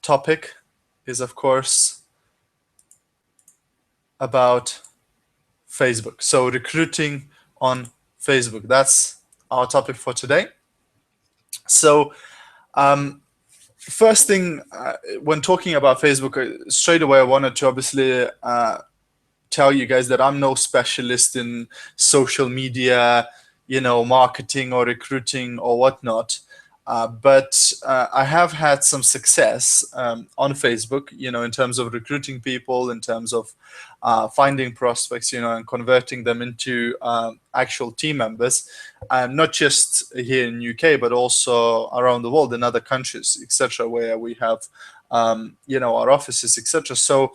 topic is, of course, about Facebook. So recruiting on Facebook. That's our topic for today. So first thing, when talking about Facebook, straight away I wanted to obviously tell you guys that I'm no specialist in social media, marketing or recruiting or whatnot. But I have had some success on Facebook, in terms of recruiting people, in terms of finding prospects, and converting them into actual team members, not just here in UK, but also around the world in other countries, etc., where we have, our offices, etc. So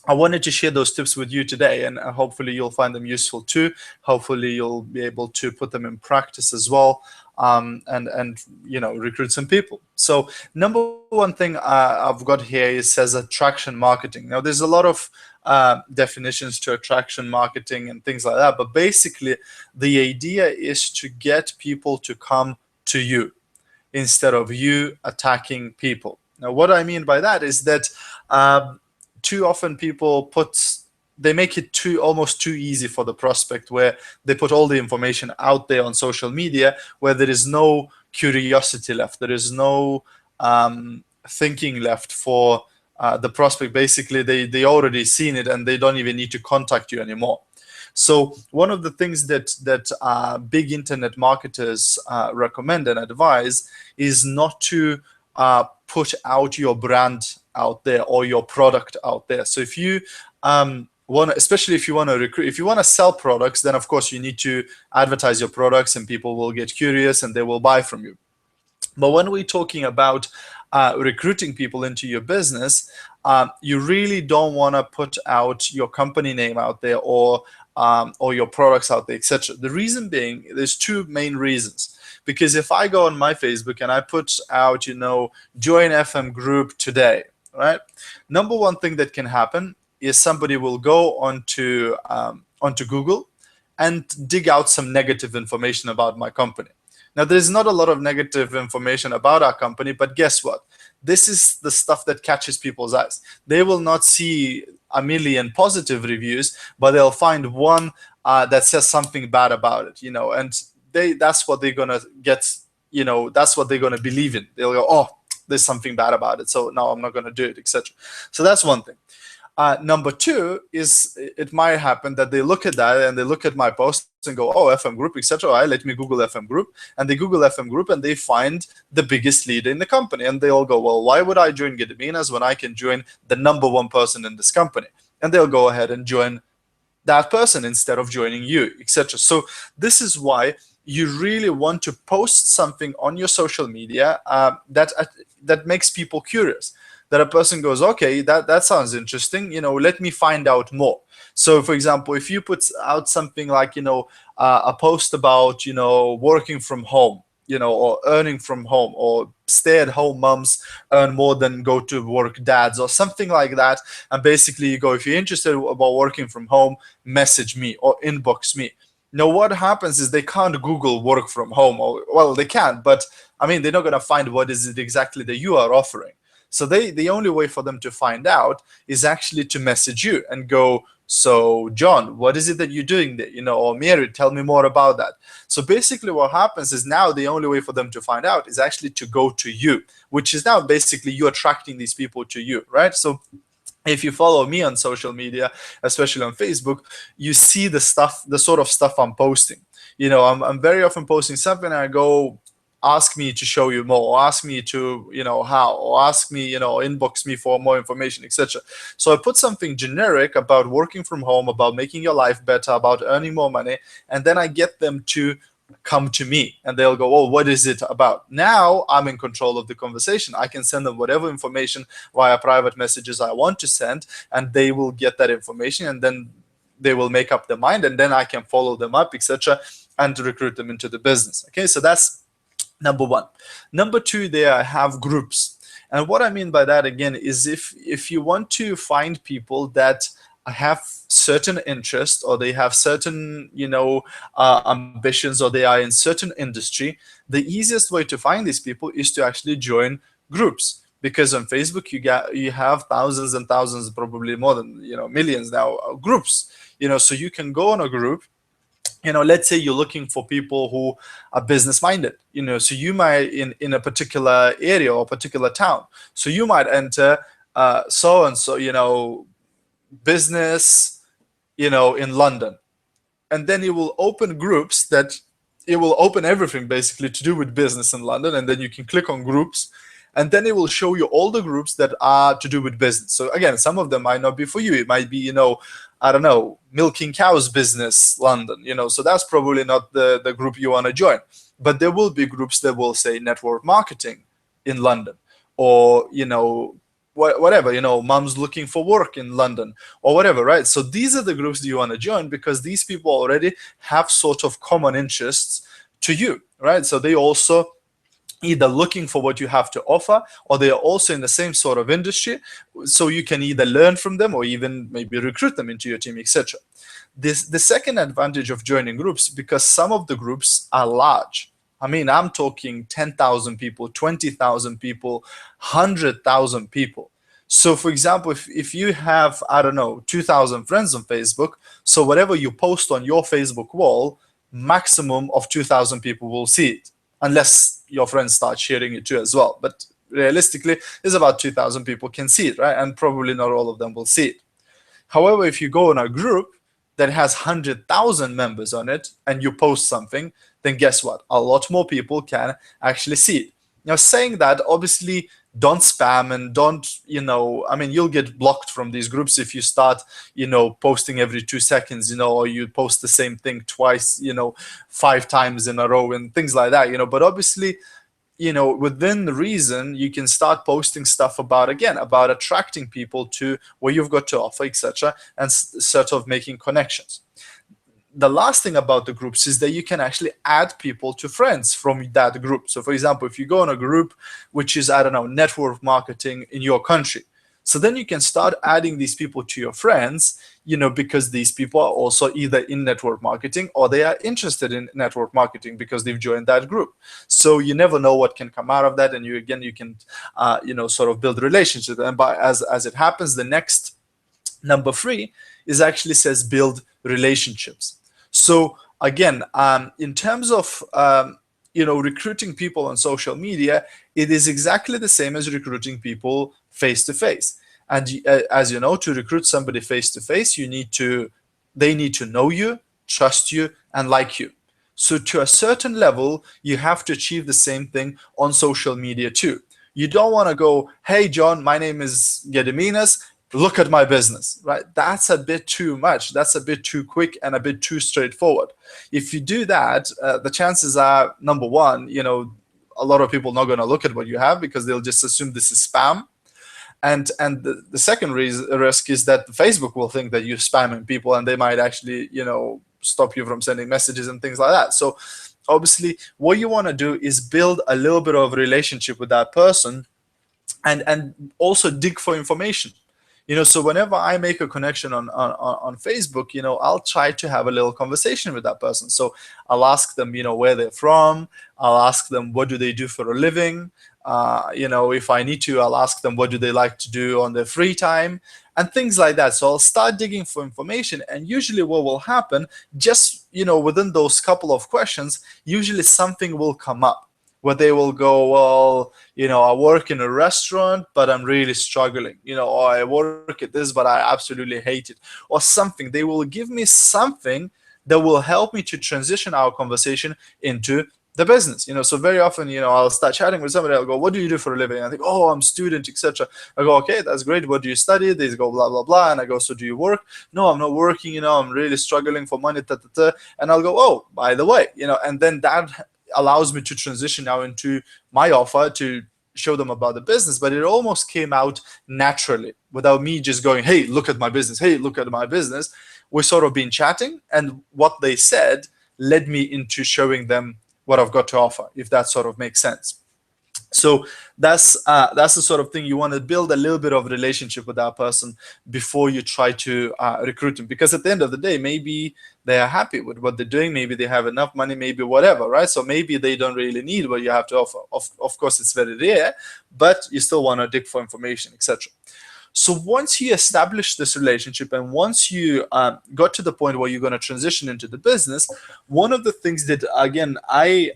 I wanted to share those tips with you today, and hopefully you'll find them useful too. Hopefully you'll be able to put them in practice as well, and recruit some people. So number one thing I've got here is says attraction marketing. Now there's a lot of definitions to attraction marketing and things like that, but basically the idea is to get people to come to you instead of you attacking people. Now what I mean by that is that too often people they make it almost too easy for the prospect, where they put all the information out there on social media, where there is no curiosity left, there is no thinking left for the prospect. Basically they already seen it and they don't even need to contact you anymore. So one of the things that big internet marketers recommend and advise is not to put out your brand out there or your product out there. So if you especially if you want to recruit, if you want to sell products, then of course you need to advertise your products and people will get curious and they will buy from you. But when we're talking about recruiting people into your business, you really don't want to put out your company name out there or your products out there, etc. The reason being, there's two main reasons. Because if I go on my Facebook and I put out, join FM group today, right? Number one thing that can happen is somebody will go onto Google and dig out some negative information about my company. Now, there's not a lot of negative information about our company, but guess what? This is the stuff that catches people's eyes. They will not see a million positive reviews, but they'll find one that says something bad about it, and that's what they're gonna get, that's what they're gonna believe in. They'll go, oh, there's something bad about it, so now I'm not gonna do it, etc. So that's one thing. Number two is, it might happen that they look at that and they look at my post and go, oh, FM group, etc. Right, let me Google FM group, and they Google FM group and they find the biggest leader in the company, and they all go, well, why would I join Gediminas when I can join the number one person in this company? And they'll go ahead and join that person instead of joining you, etc. So this is why you really want to post something on your social media that makes people curious, that a person goes, okay, that sounds interesting, let me find out more. So for example, if you put out something like, a post about, working from home, or earning from home, or stay-at-home moms earn more than go to work dads, or something like that, and basically you go, if you're interested about working from home, message me or inbox me. Now what happens is they can't Google work from home, or, well, they can, but I mean, they're not going to find what is it exactly that you are offering. So the only way for them to find out is actually to message you and go, so John, what is it that you're doing there? Or Mary, tell me more about that. So basically what happens is, now the only way for them to find out is actually to go to you, which is now basically you attracting these people to you, right? So if you follow me on social media, especially on Facebook, you see the sort of stuff I'm posting. I'm very often posting something and I go, ask me to show you more, or ask me to, how, or ask me, inbox me for more information, etc. So I put something generic about working from home, about making your life better, about earning more money, and then I get them to come to me and they'll go, oh, what is it about? Now I'm in control of the conversation. I can send them whatever information via private messages I want to send, and they will get that information, and then they will make up their mind, and then I can follow them up, etc., and to recruit them into the business. Okay, so that's number one. Number two, there I have groups. And what I mean by that, again, is if you want to find people that have certain interests, or they have certain, ambitions, or they are in certain industry, the easiest way to find these people is to actually join groups. because on Facebook you have thousands and thousands, probably more than millions now, groups. So you can go on a group. Let's say you're looking for people who are business minded. So you might in a particular area or particular town. So you might enter so and so business in London, and then it will open groups that it will open everything basically to do with business in London, and then you can click on groups, and then it will show you all the groups that are to do with business. So again, some of them might not be for you. It might be, I don't know, milking cows business London, so that's probably not the group you want to join. But there will be groups that will say network marketing in London, or, whatever, mom's looking for work in London, or whatever, right? So these are the groups that you want to join, because these people already have sort of common interests to you, right? So they also either looking for what you have to offer, or they are also in the same sort of industry, so you can either learn from them or even maybe recruit them into your team, etc. The second advantage of joining groups, because some of the groups are large. I mean, I'm talking 10,000 people, 20,000 people, 100,000 people. So for example, if you have, I don't know, 2,000 friends on Facebook, so whatever you post on your Facebook wall, maximum of 2,000 people will see it, unless your friends start sharing it too as well. But realistically, it's about 2,000 people can see it, right? And probably not all of them will see it. However, if you go in a group that has 100,000 members on it and you post something, then guess what? A lot more people can actually see it. Now, saying that, obviously, don't spam and don't, I mean, you'll get blocked from these groups if you start, posting every 2 seconds, or you post the same thing twice, 5 times in a row and things like that, but obviously, within reason, you can start posting stuff about attracting people to what you've got to offer, etc., and sort of making connections. The last thing about the groups is that you can actually add people to friends from that group. So for example, if you go on a group which is, I don't know, network marketing in your country, so then you can start adding these people to your friends, because these people are also either in network marketing or they are interested in network marketing because they've joined that group. So you never know what can come out of that, and you can sort of build relationships. And as it happens, the next number 3 is actually says build relationships. So again, in terms of recruiting people on social media, it is exactly the same as recruiting people face to face. And as you know, to recruit somebody face to face, they need to know you, trust you, and like you. So to a certain level, you have to achieve the same thing on social media too. You don't want to go, hey John, my name is Gediminas, look at my business, right? That's a bit too much. That's a bit too quick and a bit too straightforward. If you do that, the chances are, number one, a lot of people are not going to look at what you have because they'll just assume this is spam. And the second risk is that Facebook will think that you're spamming people, and they might actually, stop you from sending messages and things like that. So obviously, what you want to do is build a little bit of a relationship with that person, and also dig for information. So whenever I make a connection on Facebook, I'll try to have a little conversation with that person. So I'll ask them, where they're from. I'll ask them, what do they do for a living? If I need to, I'll ask them, what do they like to do on their free time, and things like that. So I'll start digging for information, and usually what will happen, just, within those couple of questions, usually something will come up where they will go, well, I work in a restaurant, but I'm really struggling, or I work at this, but I absolutely hate it, or something. They will give me something that will help me to transition our conversation into the business. So very often, I'll start chatting with somebody. I'll go, what do you do for a living? And I think, oh, I'm a student, etc. I go, okay, that's great. What do you study? They go, blah, blah, blah. And I go, so do you work? No, I'm not working. I'm really struggling for money. And I'll go, oh, by the way, and then that allows me to transition now into my offer to show them about the business. But it almost came out naturally without me just going, hey, look at my business. Hey, look at my business. We've sort of been chatting, and what they said led me into showing them what I've got to offer, if that sort of makes sense. So that's the sort of thing you want to build a little bit of relationship with that person before you try to recruit them, because at the end of the day, maybe they are happy with what they're doing, maybe they have enough money, maybe whatever, right? So maybe they don't really need what you have to offer. Of course, it's very rare, but you still want to dig for information, etc. So once you establish this relationship and once you got to the point where you're going to transition into the business, one of the things that, again, I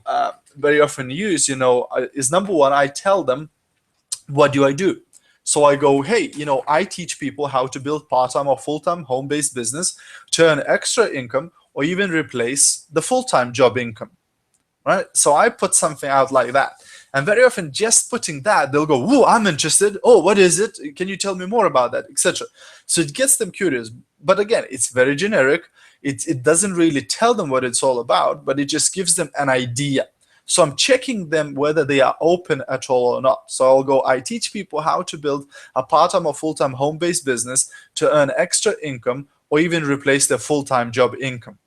very often use, is number one, I tell them, what do I do? So I go, hey, I teach people how to build part-time or full-time home-based business to earn extra income or even replace the full-time job income, right? So I put something out like that. And very often just putting that, they'll go, "Whoa, I'm interested. Oh, what is it? Can you tell me more about that?" etc. So it gets them curious. But again, it's very generic. It doesn't really tell them what it's all about, but it just gives them an idea. So I'm checking them whether they are open at all or not. So I'll go, I teach people how to build a part-time or full-time home-based business to earn extra income or even replace their full-time job income.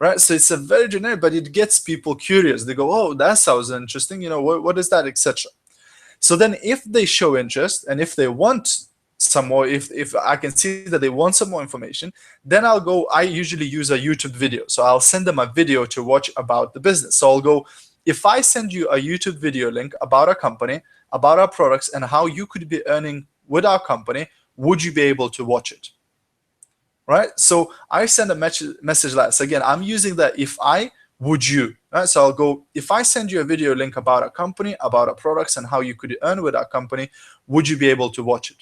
Right, so it's a very generic, but it gets people curious. They go, "Oh, that sounds interesting. What is that, etc." So then, if they show interest and if they want some more, if I can see that they want some more information, then I'll go. I usually use a YouTube video, so I'll send them a video to watch about the business. So I'll go, if I send you a YouTube video link about our company, about our products, and how you could be earning with our company, would you be able to watch it? Right? So I send a message like this. Again, I'm using the if I, would you, right? So I'll go, if I send you a video link about our company, about our products, and how you could earn with our company, would you be able to watch it?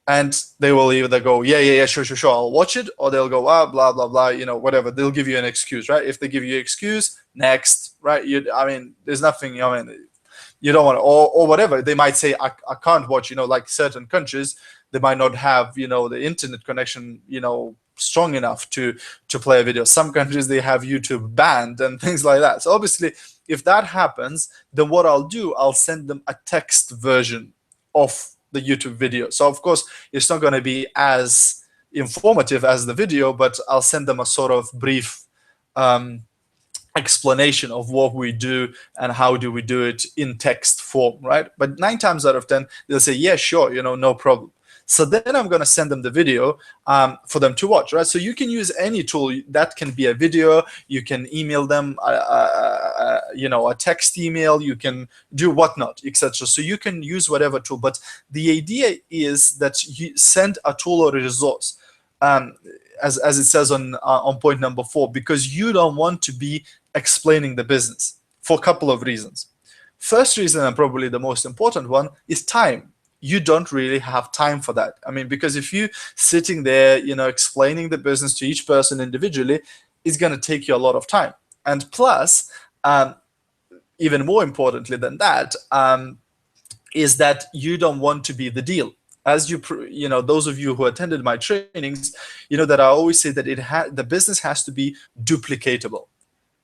And they will either go, yeah, sure, I'll watch it, or they'll go, blah, blah, blah, whatever. They'll give you an excuse, right? If they give you an excuse, next, right? There's nothing, you don't want to, or whatever. They might say, I can't watch, like certain countries, they might not have, the internet connection, strong enough to play a video. Some countries, they have YouTube banned and things like that. So obviously, if that happens, then what I'll do, I'll send them a text version of the YouTube video. So of course, it's not going to be as informative as the video, but I'll send them a sort of brief explanation of what we do and how do we do it in text form, right? But 9 times out of 10, they'll say, yeah, sure, no problem. So then I'm going to send them the video for them to watch, right? So you can use any tool. That can be a video. You can email them, a text email. You can do whatnot, etc. So you can use whatever tool. But the idea is that you send a tool or a resource, as it says on point number 4, because you don't want to be explaining the business for a couple of reasons. First reason, and probably the most important one, is time. You don't really have time for that. Because if you sitting there, explaining the business to each person individually, it's going to take you a lot of time. And plus, even more importantly than that, is that you don't want to be the deal. As those of you who attended my trainings, that I always say that the business has to be duplicatable.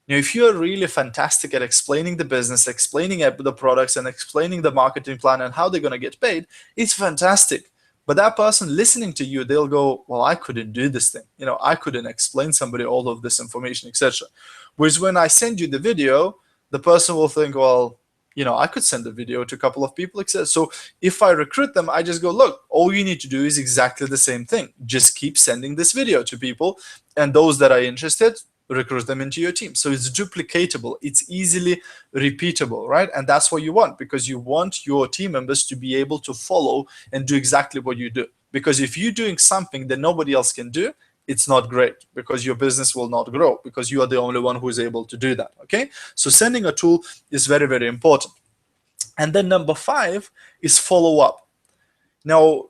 If you're really fantastic at explaining the business, explaining the products, and explaining the marketing plan and how they're going to get paid, it's fantastic. But that person listening to you, they'll go, well, I couldn't do this thing. I couldn't explain somebody all of this information, etc. Whereas when I send you the video, the person will think, well, I could send a video to a couple of people, etc. So if I recruit them, I just go, look, all you need to do is exactly the same thing. Just keep sending this video to people, and those that are interested, recruit them into your team. So it's duplicatable, it's easily repeatable, right? And that's what you want, because you want your team members to be able to follow and do exactly what you do. Because if you're doing something that nobody else can do, it's not great, because your business will not grow, because you are the only one who is able to do that. Okay, so sending a tool is very, very important. And then number 5 is follow up. Now,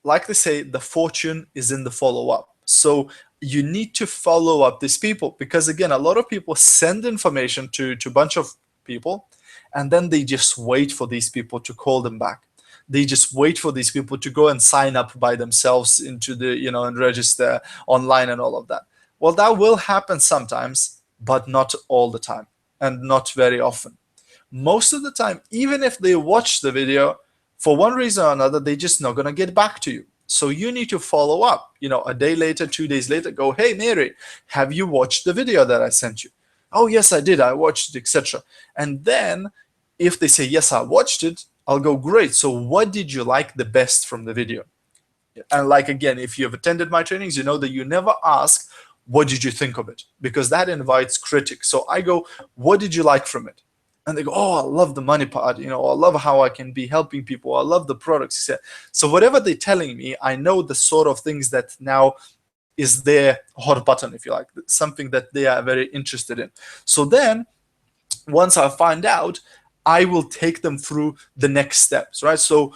like they say, the fortune is in the follow up. So you need to follow up these people, because again, a lot of people send information to a bunch of people, and then they just wait for these people to call them back. They just wait for these people to go and sign up by themselves into the, and register online and all of that. Well, that will happen sometimes, but not all the time, and not very often. Most of the time, even if they watch the video, for one reason or another, they're just not going to get back to you. So you need to follow up, a day later, 2 days later, go, hey, Mary, have you watched the video that I sent you? Oh, yes, I did. I watched it, etc. And then If they say, yes, I watched it, I'll go, great. So what did you like the best from the video? And like, again, if you've attended my trainings, you know that you never ask, what did you think of it? Because that invites critics. So I go, what did you like from it? And they go, oh, I love the money part. I love how I can be helping people. I love the products. So whatever they're telling me, I know the sort of things that now is their hot button, if you like, something that they are very interested in. So then once I find out, I will take them through the next steps, right? So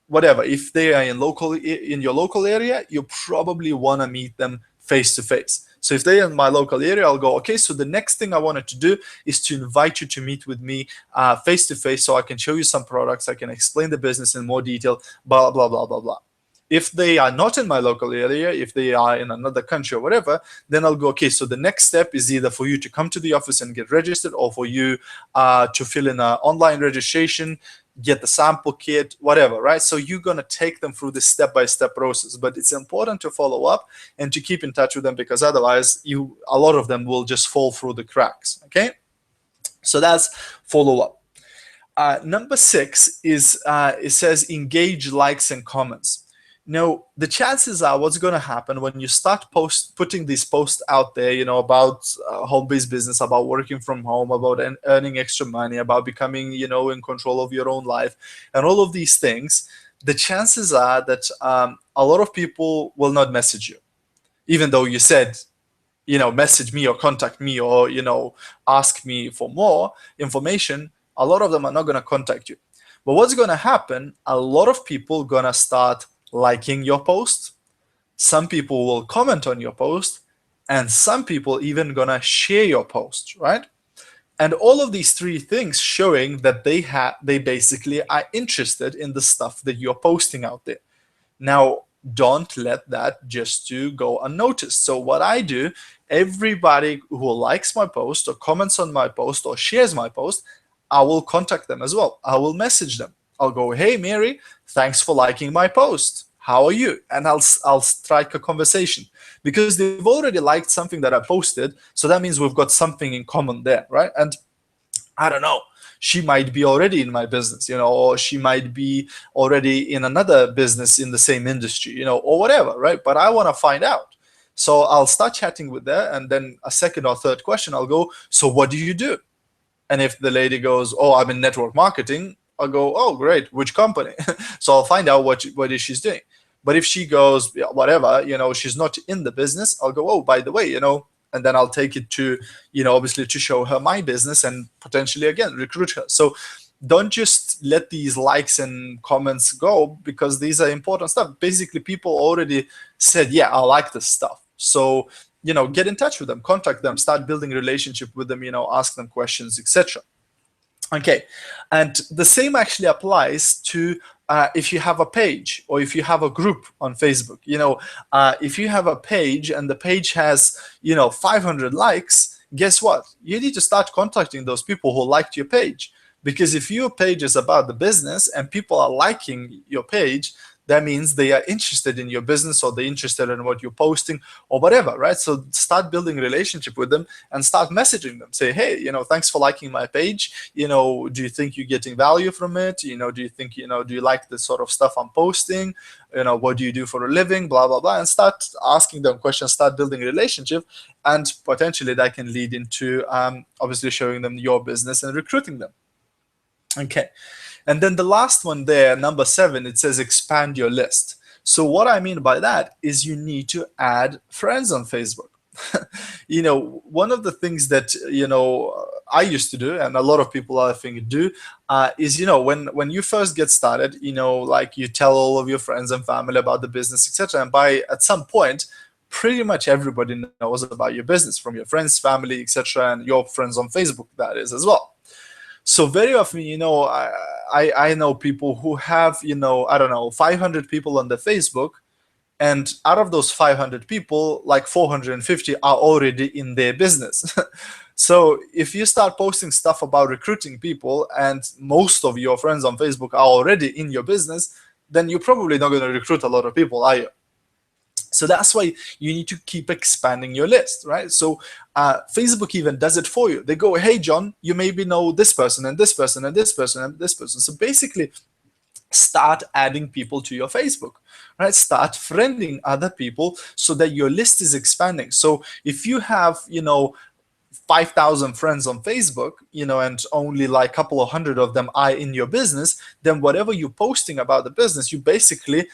whatever, if they are in your local area, you probably want to meet them face to face. So if they're in my local area, I'll go, okay, so the next thing I wanted to do is to invite you to meet with me face to face, so I can show you some products, I can explain the business in more detail, blah, blah, blah, blah, blah. If they are not in my local area, if they are in another country or whatever, then I'll go, okay, so the next step is either for you to come to the office and get registered, or for you to fill in an online registration, get the sample kit, whatever, right? So you're going to take them through this step-by-step process. But it's important to follow up and to keep in touch with them, because otherwise a lot of them will just fall through the cracks, okay? So that's follow-up. Number 6 is, it says engage likes and comments. Now, the chances are what's going to happen when you start putting these posts out there, about home-based business, about working from home, about earning extra money, about becoming, in control of your own life, and all of these things, the chances are that a lot of people will not message you, even though you said, message me or contact me or, ask me for more information. A lot of them are not going to contact you. But what's going to happen, a lot of people going to start liking your post, some people will comment on your post, and some people even gonna share your post, right? And all of these 3 things showing that they basically are interested in the stuff that you're posting out there. Now, don't let that just to go unnoticed. So what I do, everybody who likes my post or comments on my post or shares my post, I will contact them as well. I will message them. I'll go, hey, Mary, thanks for liking my post. How are you? And I'll strike a conversation, because they've already liked something that I posted. So that means we've got something in common there, right? And I don't know, she might be already in my business, or she might be already in another business in the same industry, or whatever, right? But I want to find out. So I'll start chatting with her, and then a second or third question, I'll go, so what do you do? And if the lady goes, oh, I'm in network marketing, I'll go, oh, great, which company? So I'll find out what is she's doing. But if she goes, yeah, whatever, she's not in the business, I'll go, oh, by the way, and then I'll take it to, obviously to show her my business and potentially, again, recruit her. So don't just let these likes and comments go, because these are important stuff. Basically, people already said, yeah, I like this stuff. So, get in touch with them, contact them, start building a relationship with them, ask them questions, etc. Okay, and the same actually applies to if you have a page or if you have a group on Facebook. If you have a page and the page has 500 likes, guess what? You need to start contacting those people who liked your page, because if your page is about the business and people are liking your page, that means they are interested in your business, or they're interested in what you're posting or whatever, right? So start building a relationship with them and start messaging them. Say, hey, thanks for liking my page. Do you think you're getting value from it? Do you think, do you like the sort of stuff I'm posting? What do you do for a living? Blah, blah, blah. And start asking them questions, start building a relationship. And potentially that can lead into obviously showing them your business and recruiting them. Okay. And then the last one there, number 7, it says expand your list. So what I mean by that is you need to add friends on Facebook. One of the things that, I used to do, and a lot of people I think do, is, when you first get started, like you tell all of your friends and family about the business, etc. And at some point, pretty much everybody knows about your business, from your friends, family, etc. And your friends on Facebook, that is, as well. So very often, I know people who have, I don't know, 500 people on the Facebook, and out of those 500 people, like 450 are already in their business. So if you start posting stuff about recruiting people and most of your friends on Facebook are already in your business, then you're probably not going to recruit a lot of people, are you? So that's why you need to keep expanding your list, right? So Facebook even does it for you. They go, hey, John, you maybe know this person and this person and this person and this person. So basically, start adding people to your Facebook, right? Start friending other people so that your list is expanding. So if you have, 5,000 friends on Facebook, and only like a couple of hundred of them are in your business, then whatever you're posting about the business, you basically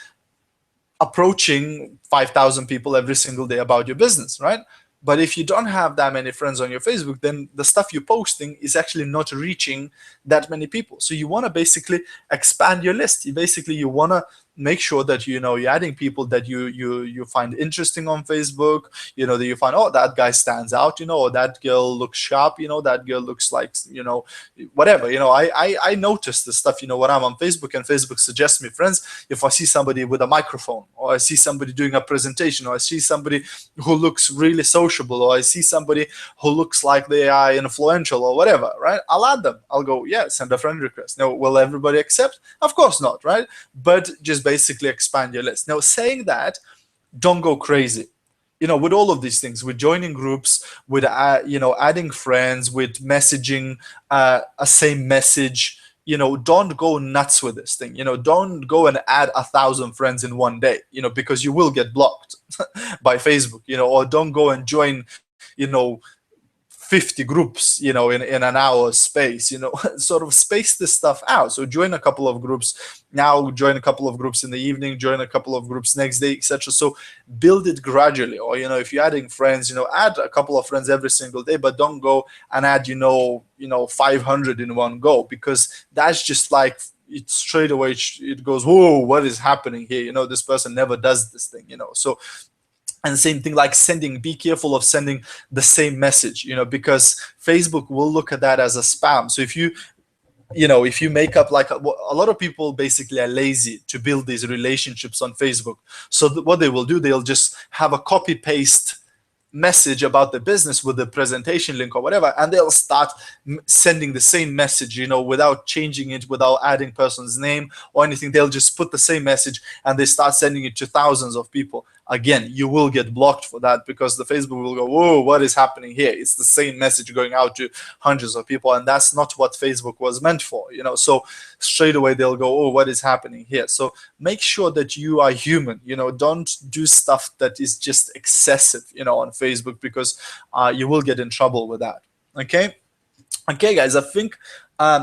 approaching 5,000 people every single day about your business, right? But if you don't have that many friends on your Facebook, then the stuff you're posting is actually not reaching that many people. So you want to basically expand your list. You want to make sure that you're adding people that you find interesting on Facebook. That you find, oh, that guy stands out. Or that girl looks sharp. That girl looks like whatever. I notice this stuff. When I'm on Facebook and Facebook suggests me friends, if I see somebody with a microphone, or I see somebody doing a presentation, or I see somebody who looks really sociable, or I see somebody who looks like they are influential or whatever, right? I'll add them. I'll go, yeah, send a friend request. Now, will everybody accept? Of course not, right? But just basically expand your list. Now, saying that, don't go crazy. With all of these things, with joining groups, with adding friends, with messaging a same message. Don't go nuts with this thing. Don't go and add 1,000 friends in one day. Because you will get blocked by Facebook. Or don't go and join 50 groups, in an hour space. Sort of space this stuff out. So join a couple of groups now, join a couple of groups in the evening, join a couple of groups next day, etc. So build it gradually. Or if you're adding friends, add a couple of friends every single day, but don't go and add 500 in one go, because that's just like, it straight away it goes, whoa, what is happening here? This person never does this thing. So, and same thing like sending, be careful of sending the same message, because Facebook will look at that as a spam. So if you make up, like, a lot of people basically are lazy to build these relationships on Facebook. So what they will do, they'll just have a copy paste message about the business with the presentation link or whatever, and they'll start sending the same message, without changing it, without adding person's name or anything. They'll just put the same message and they start sending it to thousands of people. Again, you will get blocked for that, because the Facebook will go, whoa, what is happening here? It's the same message going out to hundreds of people, and that's not what Facebook was meant for. So straight away they'll go, oh, what is happening here? So make sure that you are human. Don't do stuff that is just excessive, on Facebook, because you will get in trouble with that. Okay, guys, I think